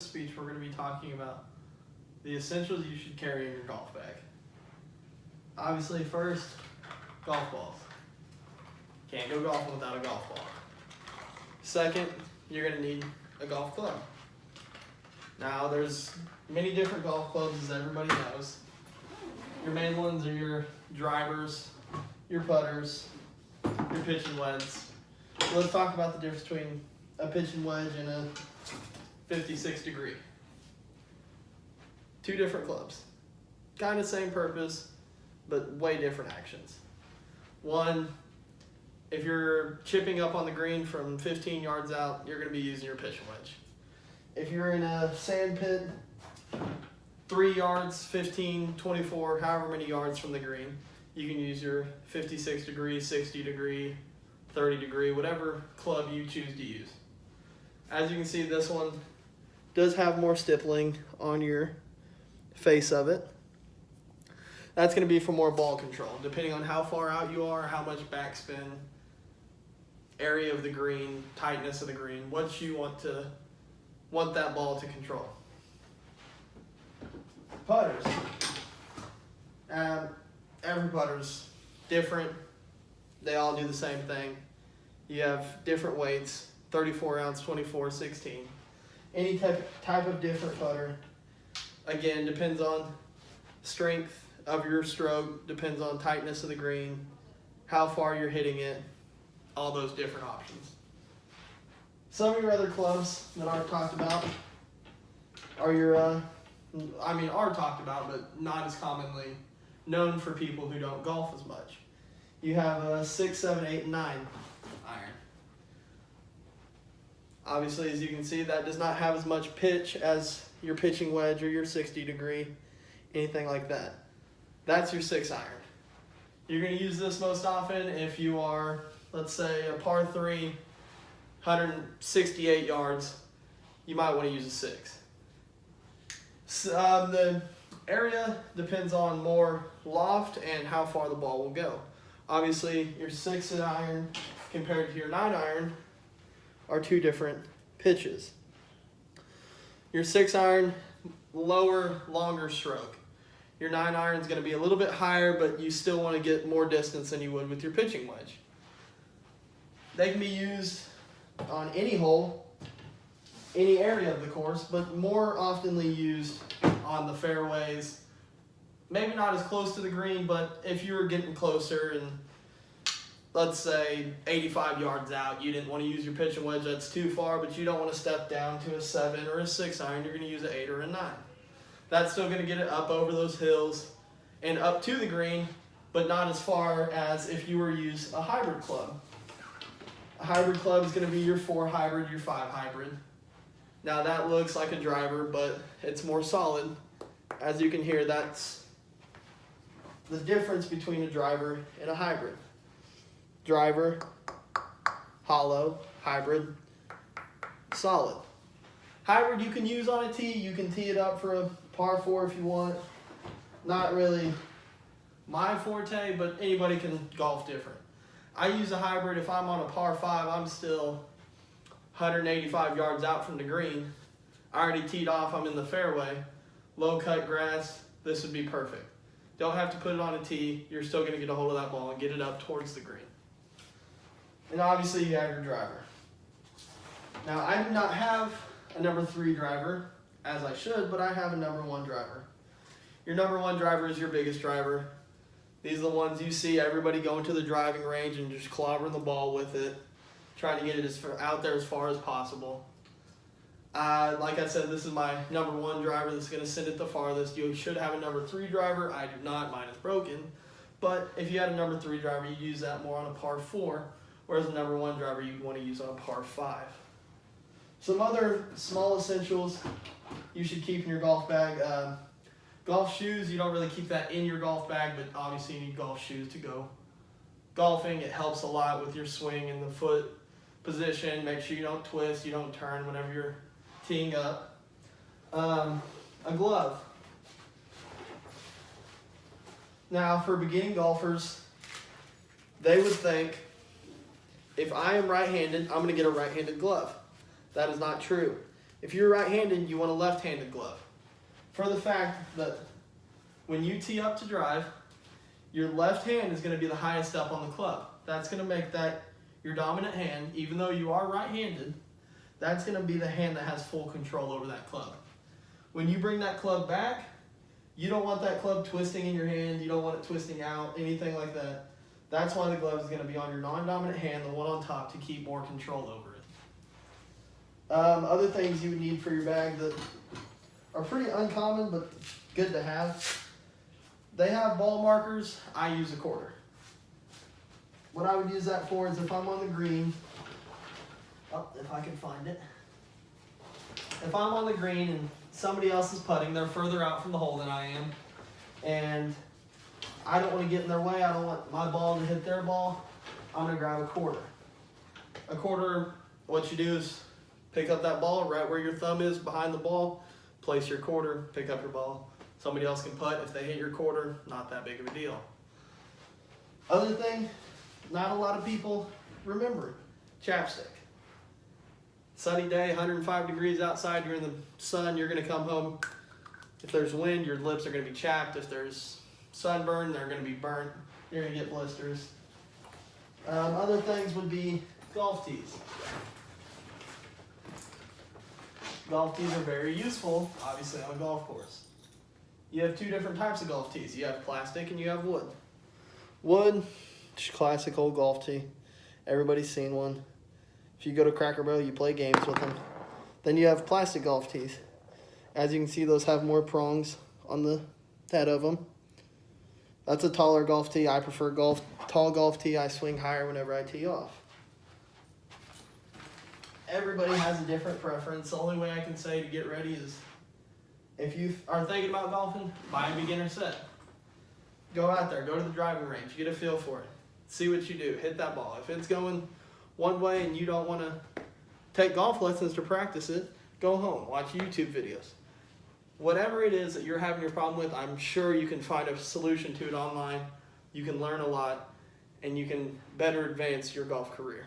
speech, we're going to be talking about the essentials you should carry in your golf bag. Obviously, first, golf balls. Can't go golfing without a golf ball. Second, you're going to need a golf club. Now, there's many different golf clubs, as everybody knows. Your main ones are your drivers, your putters, your pitching wedges. So let's talk about the difference between a pitching wedge and a 56 degree. Two different clubs. Kind of same purpose, but way different actions. One, if you're chipping up on the green from 15 yards out, you're going to be using your pitching wedge. If you're in a sand pit, 3 yards, 15, 24, however many yards from the green, you can use your 56 degree, 60 degree, 30 degree, whatever club you choose to use. As you can see, this one does have more stippling on your face of it. That's going to be for more ball control, depending on how far out you are, how much backspin, area of the green, tightness of the green, what you want that ball to control. Putters. Every putter's different. They all do the same thing. You have different weights, 34 ounce, 24, 16. Any type of different putter. Again, depends on strength of your stroke, depends on tightness of the green, how far you're hitting it, all those different options. Some of your other clubs that I've talked about are are talked about, but not as commonly known for people who don't golf as much. You have a 6, 7, 8, and 9 iron. Obviously, as you can see, that does not have as much pitch as your pitching wedge or your 60 degree, anything like that. That's your 6 iron. You're going to use this most often if you are, let's say, a par 3, 168 yards. You might want to use a 6. The area depends on more loft and how far the ball will go. Obviously, your 6 iron compared to your 9 iron are two different pitches. Your 6 iron, lower, longer stroke. Your 9 iron is going to be a little bit higher, but you still want to get more distance than you would with your pitching wedge. They can be used on any hole, any area of the course, but more oftenly used on the fairways. Maybe not as close to the green, but if you were getting closer and let's say 85 yards out, you didn't want to use your pitching wedge, that's too far, but you don't want to step down to a 7 or a 6 iron, you're going to use an 8 or a 9. That's still going to get it up over those hills and up to the green, but not as far as if you were to use a hybrid club. A hybrid club is going to be your 4 hybrid, your 5 hybrid. Now that looks like a driver, but it's more solid. As you can hear, that's the difference between a driver and a hybrid. Driver, hollow, hybrid, solid. Hybrid you can use on a tee. You can tee it up for a par 4 if you want. Not really my forte, but anybody can golf different. I use a hybrid if I'm on a par 5. I'm still 185 yards out from the green. I already teed off. I'm in the fairway. Low cut grass. This would be perfect. Don't have to put it on a tee. You're still going to get a hold of that ball and get it up towards the green. And obviously you have your driver. Now I do not have a number 3 driver, as I should, but I have a number 1 driver. Your number 1 driver is your biggest driver. These are the ones you see everybody going to the driving range and just clobbering the ball with it, trying to get it out there as far as possible. Like I said, this is my number 1 driver that's going to send it the farthest. You should have a number 3 driver. I do not. Mine is broken. But if you had a number 3 driver, you'd use that more on a par 4, whereas a number 1 driver you'd want to use on a par 5. Some other small essentials you should keep in your golf bag. Golf shoes, you don't really keep that in your golf bag, but obviously you need golf shoes to go golfing. It helps a lot with your swing and the foot position. Make sure you don't twist, you don't turn whenever you're teeing up. A glove. Now, for beginning golfers, they would think, if I am right-handed, I'm going to get a right-handed glove. That is not true. If you're right-handed, you want a left-handed glove. For the fact that when you tee up to drive, your left hand is going to be the highest up on the club. That's going to make that your dominant hand, even though you are right-handed, that's going to be the hand that has full control over that club. When you bring that club back, you don't want that club twisting in your hand, you don't want it twisting out, anything like that. That's why the glove is going to be on your non-dominant hand, the one on top, to keep more control over it. Other things you would need for your bag that are pretty uncommon but good to have. They have ball markers. I use a quarter. What I would use that for is if I'm on the green, if I can find it. If I'm on the green and somebody else is putting, they're further out from the hole than I am, and I don't want to get in their way, I don't want my ball to hit their ball, I'm going to grab a quarter. A quarter, what you do is pick up that ball right where your thumb is behind the ball, place your quarter, pick up your ball. Somebody else can putt. If they hit your quarter, not that big of a deal. Other thing, not a lot of people remember, chapstick. Sunny day, 105 degrees outside, you're in the sun, you're going to come home. If there's wind, your lips are going to be chapped. If there's sunburn, they're going to be burnt. You're going to get blisters. Other things would be golf tees. Golf tees are very useful, obviously, on a golf course. You have two different types of golf tees. You have plastic and you have wood. Wood, just classic old golf tee. Everybody's seen one. If you go to Cracker Barrel, you play games with them. Then you have plastic golf tees. As you can see, those have more prongs on the head of them. That's a taller golf tee. I prefer tall golf tee. I swing higher whenever I tee off. Everybody has a different preference. The only way I can say to get ready is if you are thinking about golfing, buy a beginner set. Go out there, go to the driving range, get a feel for it. See what you do, hit that ball. If it's going one way and you don't want to take golf lessons to practice it, go home, watch YouTube videos. Whatever it is that you're having your problem with, I'm sure you can find a solution to it online. You can learn a lot and you can better advance your golf career.